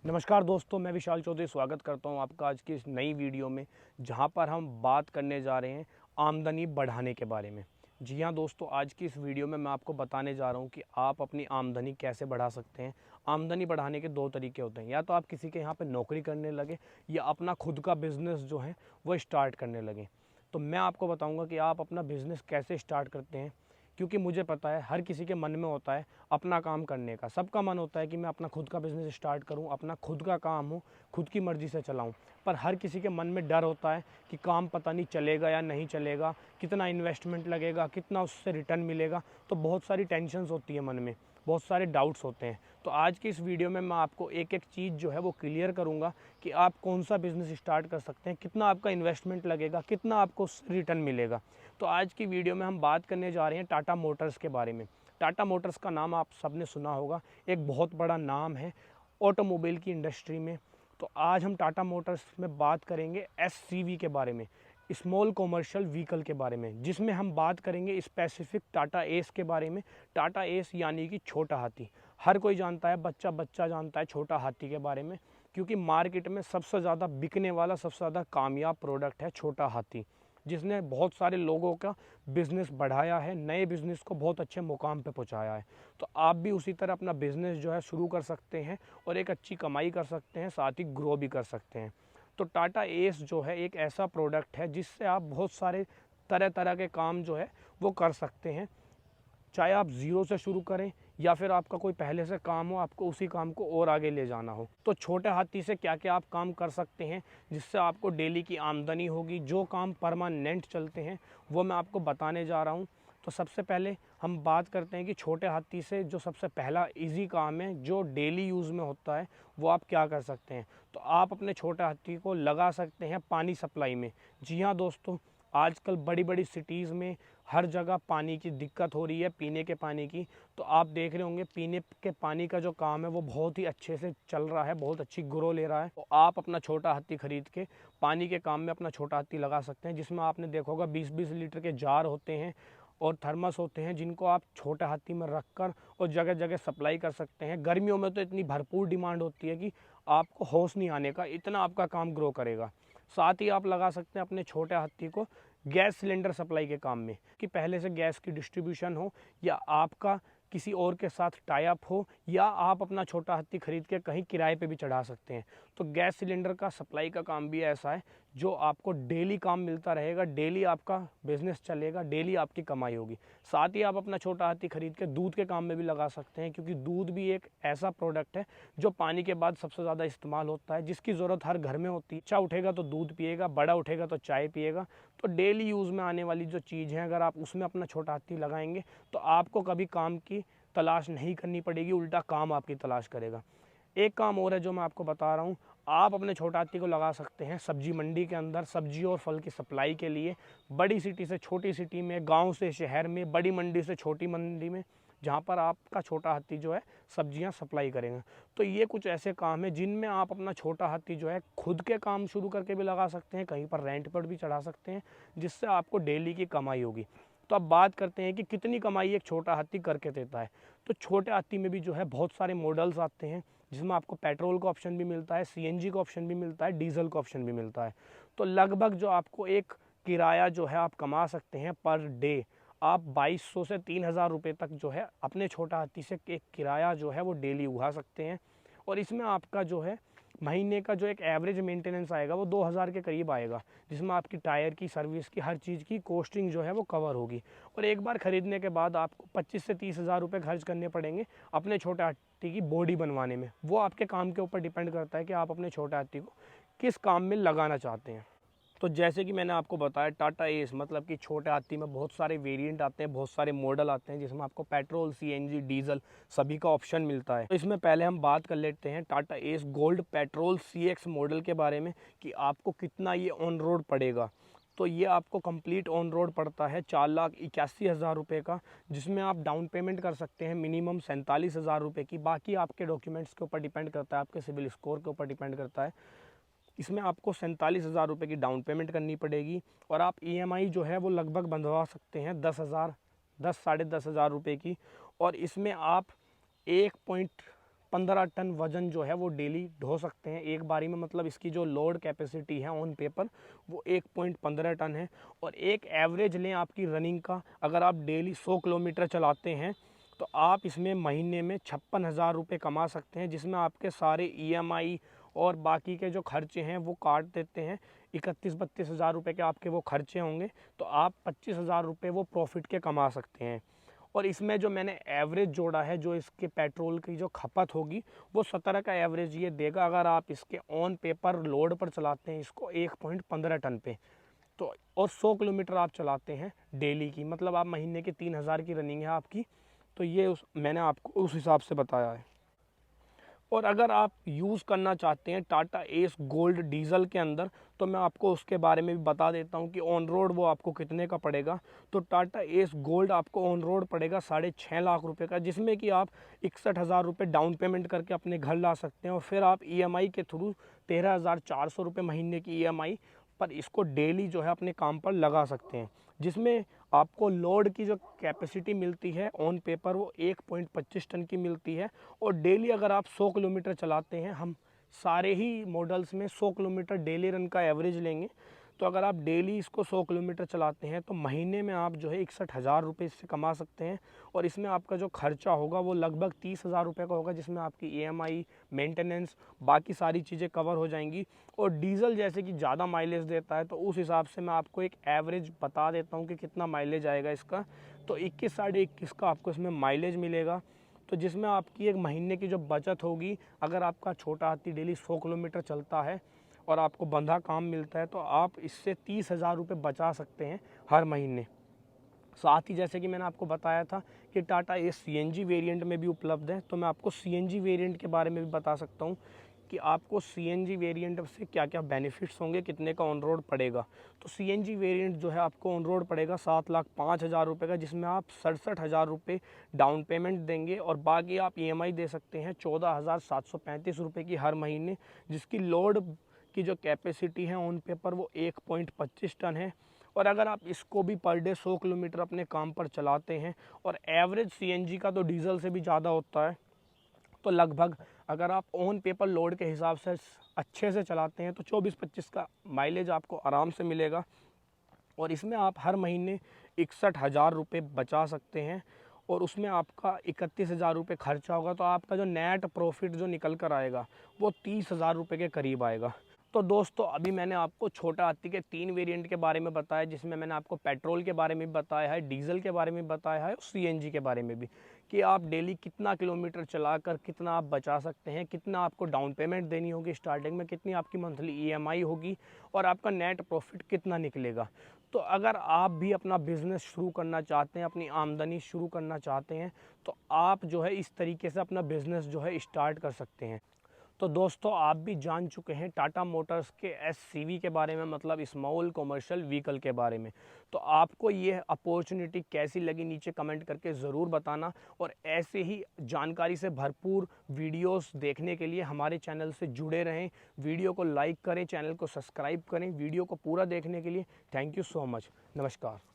नमस्कार दोस्तों, मैं विशाल चौधरी स्वागत करता हूं आपका आज की इस नई वीडियो में, जहां पर हम बात करने जा रहे हैं आमदनी बढ़ाने के बारे में। जी हां दोस्तों, आज की इस वीडियो में मैं आपको बताने जा रहा हूं कि आप अपनी आमदनी कैसे बढ़ा सकते हैं। आमदनी बढ़ाने के दो तरीके होते हैं, या तो आप किसी के यहाँ पर नौकरी करने लगे या अपना खुद का बिज़नेस जो है वो स्टार्ट करने लगे। तो मैं आपको बताऊँगा कि आप अपना बिज़नेस कैसे स्टार्ट करते हैं, क्योंकि मुझे पता है हर किसी के मन में होता है अपना काम करने का। सबका मन होता है कि मैं अपना खुद का बिज़नेस स्टार्ट करूं, अपना खुद का काम हो, खुद की मर्ज़ी से चलाऊं। पर हर किसी के मन में डर होता है कि काम पता नहीं चलेगा या नहीं चलेगा, कितना इन्वेस्टमेंट लगेगा, कितना उससे रिटर्न मिलेगा। तो बहुत सारी टेंशन्स होती है मन में, बहुत सारे डाउट्स होते हैं। तो आज की इस वीडियो में मैं आपको एक एक चीज़ जो है वो क्लियर करूँगा कि आप कौन सा बिज़नेस स्टार्ट कर सकते हैं, कितना आपका इन्वेस्टमेंट लगेगा, कितना आपको रिटर्न मिलेगा। तो आज की वीडियो में हम बात करने जा रहे हैं टाटा मोटर्स के बारे में। टाटा मोटर्स का नाम आप सबने सुना होगा, एक बहुत बड़ा नाम है ऑटोमोबाइल की इंडस्ट्री में। तो आज हम टाटा मोटर्स में बात करेंगे एससीवी के बारे में, स्मॉल कॉमर्शियल व्हीकल के बारे में, जिसमें हम बात करेंगे स्पेसिफिक टाटा एस के बारे में। टाटा एस यानी कि छोटा हाथी। हर कोई जानता है, बच्चा बच्चा जानता है छोटा हाथी के बारे में, क्योंकि मार्केट में सबसे ज़्यादा बिकने वाला, सबसे ज़्यादा कामयाब प्रोडक्ट है छोटा हाथी, जिसने बहुत सारे लोगों का बिज़नेस बढ़ाया है, नए बिज़नेस को बहुत अच्छे मुकाम पे पहुंचाया है। तो आप भी उसी तरह अपना बिज़नेस जो है शुरू कर सकते हैं और एक अच्छी कमाई कर सकते हैं, साथ ही ग्रो भी कर सकते हैं। तो टाटा एस जो है एक ऐसा प्रोडक्ट है जिससे आप बहुत सारे तरह तरह के काम जो है वो कर सकते हैं। चाहे आप ज़ीरो से शुरू करें या फिर आपका कोई पहले से काम हो, आपको उसी काम को और आगे ले जाना हो। तो छोटे हाथी से क्या क्या आप काम कर सकते हैं जिससे आपको डेली की आमदनी होगी, जो काम परमानेंट चलते हैं वो मैं आपको बताने जा रहा हूँ। तो सबसे पहले हम बात करते हैं कि छोटे हाथी से जो सबसे पहला इजी काम है जो डेली यूज़ में होता है, वो आप क्या कर सकते हैं। तो आप अपने छोटे हाथी को लगा सकते हैं पानी सप्लाई में। जी हाँ दोस्तों, आजकल बड़ी बड़ी सिटीज़ में हर जगह पानी की दिक्कत हो रही है, पीने के पानी की। तो आप देख रहे होंगे पीने के पानी का जो काम है वो बहुत ही अच्छे से चल रहा है, बहुत अच्छी ग्रो ले रहा है। तो आप अपना छोटा हाथी खरीद के पानी के काम में अपना छोटा हाथी लगा सकते हैं, जिसमें आपने देखा होगा 20-20 लीटर के जार होते हैं और थर्मस होते हैं, जिनको आप छोटे हाथी में रख कर और जगह जगह सप्लाई कर सकते हैं। गर्मियों में तो इतनी भरपूर डिमांड होती है कि आपको होश नहीं आने का, इतना आपका काम ग्रो करेगा। साथ ही आप लगा सकते हैं अपने छोटे हाथी को गैस सिलेंडर सप्लाई के काम में, कि पहले से गैस की डिस्ट्रीब्यूशन हो या आपका किसी और के साथ टाई अप हो, या आप अपना छोटा हाथी खरीद के कहीं किराए पे भी चढ़ा सकते हैं। तो गैस सिलेंडर का सप्लाई का काम भी ऐसा है जो आपको डेली काम मिलता रहेगा, डेली आपका बिजनेस चलेगा, डेली आपकी कमाई होगी। साथ ही आप अपना छोटा हाथी खरीद के दूध के काम में भी लगा सकते हैं, क्योंकि दूध भी एक ऐसा प्रोडक्ट है जो पानी के बाद सबसे ज़्यादा इस्तेमाल होता है, जिसकी ज़रूरत हर घर में होती है। बच्चा उठेगा तो दूध पिएगा, बड़ा उठेगा तो चाय पिएगा। तो डेली यूज़ में आने वाली जो चीज़ है, अगर आप उसमें अपना छोटा हाथी लगाएंगे तो आपको कभी काम की तलाश नहीं करनी पड़ेगी, उल्टा काम आपकी तलाश करेगा। एक काम और है जो मैं आपको बता रहा हूँ, आप अपने छोटा हाथी को लगा सकते हैं सब्जी मंडी के अंदर, सब्जी और फल की सप्लाई के लिए। बड़ी सिटी से छोटी सिटी में, गांव से शहर में, बड़ी मंडी से छोटी मंडी में, जहां पर आपका छोटा हाथी जो है सब्जियां सप्लाई करेगा। तो ये कुछ ऐसे काम है जिनमें आप अपना छोटा हाथी जो है खुद के काम शुरू करके भी लगा सकते हैं, कहीं पर रेंट पर भी चढ़ा सकते हैं, जिससे आपको डेली की कमाई होगी। तो अब बात करते हैं कि कितनी कमाई एक छोटा हाथी करके देता है। तो छोटे हाथी में भी जो है बहुत सारे मॉडल्स आते हैं, जिसमें आपको पेट्रोल का ऑप्शन भी मिलता है, सीएनजी का ऑप्शन भी मिलता है, डीजल का ऑप्शन भी मिलता है। तो लगभग जो आपको एक किराया जो है आप कमा सकते हैं पर डे, आप 2200 से 3000 रुपये तक जो है अपने छोटा हाथी से एक किराया जो है वो डेली उठा सकते हैं। और इसमें आपका जो है महीने का जो एक एवरेज मेंटेनेंस आएगा वो 2000 के करीब आएगा, जिसमें आपकी टायर की, सर्विस की, हर चीज़ की कॉस्टिंग जो है वो कवर होगी। और एक बार ख़रीदने के बाद आपको 25 से 30 हज़ार रुपये खर्च करने पड़ेंगे अपने छोटे हाथी की बॉडी बनवाने में। वो आपके काम के ऊपर डिपेंड करता है कि आप अपने छोटे हाथी को किस काम में लगाना चाहते हैं। तो जैसे कि मैंने आपको बताया, टाटा एस मतलब कि छोटे हाथी में बहुत सारे वेरिएंट आते हैं, बहुत सारे मॉडल आते हैं, जिसमें आपको पेट्रोल, सीएनजी, डीजल सभी का ऑप्शन मिलता है। तो इसमें पहले हम बात कर लेते हैं Tata S gold petrol CX model के बारे में, कि आपको कितना ये ऑन रोड पड़ेगा। तो ये आपको कंप्लीट ऑन रोड पड़ता है 4,81,000 रुपये का, जिसमें आप डाउन पेमेंट कर सकते हैं मिनिमम 47,000 रुपये की। बाकी आपके डॉक्यूमेंट्स के ऊपर डिपेंड करता है, आपके सिविल स्कोर के ऊपर डिपेंड करता है। इसमें आपको 47,000 रुपये की डाउन पेमेंट करनी पड़ेगी, और आप ईएमआई जो है वो लगभग बंधवा सकते हैं 10,000, 10 साढ़े 10,000 रुपये की। और इसमें आप 15 टन वज़न जो है वो डेली ढो सकते हैं एक बारी में। मतलब इसकी जो लोड कैपेसिटी है ऑन पेपर वो 1.15 टन है। और एक एवरेज लें आपकी रनिंग का, अगर आप डेली 100 किलोमीटर चलाते हैं तो आप इसमें महीने में 56,000 रुपये कमा सकते हैं, जिसमें आपके सारे EMI और बाकी के जो खर्चे हैं वो काट देते हैं। 31-32 हज़ार रुपये के आपके वो खर्चे होंगे, तो आप 25,000 रुपये वो प्रॉफिट के कमा सकते हैं। और इसमें जो मैंने एवरेज जोड़ा है, जो इसके पेट्रोल की जो खपत होगी वो 17 का एवरेज ये देगा अगर आप इसके ऑन पेपर लोड पर चलाते हैं इसको 1.15 टन पे। तो और 100 किलोमीटर आप चलाते हैं डेली की, मतलब आप महीने के 3,000 की रनिंग है आपकी। तो ये मैंने आपको उस हिसाब से बताया है। और अगर आप यूज़ करना चाहते हैं टाटा एस गोल्ड डीजल के अंदर, तो मैं आपको उसके बारे में भी बता देता हूं कि ऑन रोड वो आपको कितने का पड़ेगा। तो टाटा एस गोल्ड आपको ऑन रोड पड़ेगा 6.5 लाख रुपए का, जिसमें कि आप 61,000 रुपये डाउन पेमेंट करके अपने घर ला सकते हैं। और फिर आप EMI के थ्रू 13,400 रुपये महीने की EMI पर इसको डेली जो है अपने काम पर लगा सकते हैं, जिसमें आपको लोड की जो कैपेसिटी मिलती है ऑन पेपर वो 1.25 टन की मिलती है। और डेली अगर आप 100 किलोमीटर चलाते हैं, हम सारे ही मॉडल्स में 100 किलोमीटर डेली रन का एवरेज लेंगे, तो अगर आप डेली इसको 100 किलोमीटर चलाते हैं तो महीने में आप जो है 61,000 रुपये इससे कमा सकते हैं। और इसमें आपका जो खर्चा होगा वो लगभग 30,000 रुपये का होगा, जिसमें आपकी EMI, मेंटेनेंस, बाकी सारी चीज़ें कवर हो जाएंगी। और डीजल जैसे कि ज़्यादा माइलेज देता है, तो उस हिसाब से मैं आपको एक एवरेज बता देता हूँ कि कितना माइलेज आएगा इसका। तो 21 साढ़े 21 का आपको इसमें माइलेज मिलेगा। तो जिसमें आपकी एक महीने की जो बचत होगी, अगर आपका छोटा हाथी डेली 100 किलोमीटर चलता है और आपको बंधा काम मिलता है, तो आप इससे 30,000 रुपये बचा सकते हैं हर महीने। साथ ही जैसे कि मैंने आपको बताया था कि टाटा ये CNG वेरिएंट में भी उपलब्ध है, तो मैं आपको CNG वेरिएंट के बारे में भी बता सकता हूँ कि आपको CNG वेरिएंट से क्या क्या बेनिफिट्स होंगे, कितने का ऑन रोड पड़ेगा। तो CNG वेरिएंट जो है आपको ऑन रोड पड़ेगा 7,05,000 रुपये का, जिसमें आप 67,000 रुपये डाउन पेमेंट देंगे और बाकी आप EMI दे सकते हैं 14,735 रुपये की हर महीने, जिसकी लोड की जो कैपेसिटी है ऑन पेपर वो 1.25 टन है। और अगर आप इसको भी पर डे 100 किलोमीटर अपने काम पर चलाते हैं, और एवरेज CNG का तो डीजल से भी ज़्यादा होता है, तो लगभग अगर आप ऑन पेपर लोड के हिसाब से अच्छे से चलाते हैं तो 24-25 का माइलेज आपको आराम से मिलेगा। और इसमें आप हर महीने 61,000 रुपये बचा सकते हैं, और उसमें आपका 31,000 रुपये खर्चा होगा, तो आपका जो नेट प्रॉफिट जो निकल कर आएगा वो 30,000 रुपये के करीब आएगा। तो दोस्तों अभी मैंने आपको छोटा हाथी के 3 वेरिएंट के बारे में बताया, जिसमें मैंने आपको पेट्रोल के बारे में भी बताया है, डीजल के बारे में बताया है और CNG के बारे में भी, कि आप डेली कितना किलोमीटर चलाकर कितना आप बचा सकते हैं, कितना आपको डाउन पेमेंट देनी होगी स्टार्टिंग में, कितनी आपकी मंथली EMI होगी और आपका नेट प्रॉफिट कितना निकलेगा। तो अगर आप भी अपना बिज़नेस शुरू करना चाहते हैं, अपनी आमदनी शुरू करना चाहते हैं, तो आप जो है इस तरीके से अपना बिज़नेस जो है स्टार्ट कर सकते हैं। तो दोस्तों आप भी जान चुके हैं टाटा मोटर्स के SCV के बारे में, मतलब स्मॉल कमर्शियल व्हीकल के बारे में। तो आपको ये अपॉर्चुनिटी कैसी लगी नीचे कमेंट करके ज़रूर बताना, और ऐसे ही जानकारी से भरपूर वीडियोस देखने के लिए हमारे चैनल से जुड़े रहें। वीडियो को लाइक करें, चैनल को सब्सक्राइब करें। वीडियो को पूरा देखने के लिए थैंक यू सो मच। नमस्कार।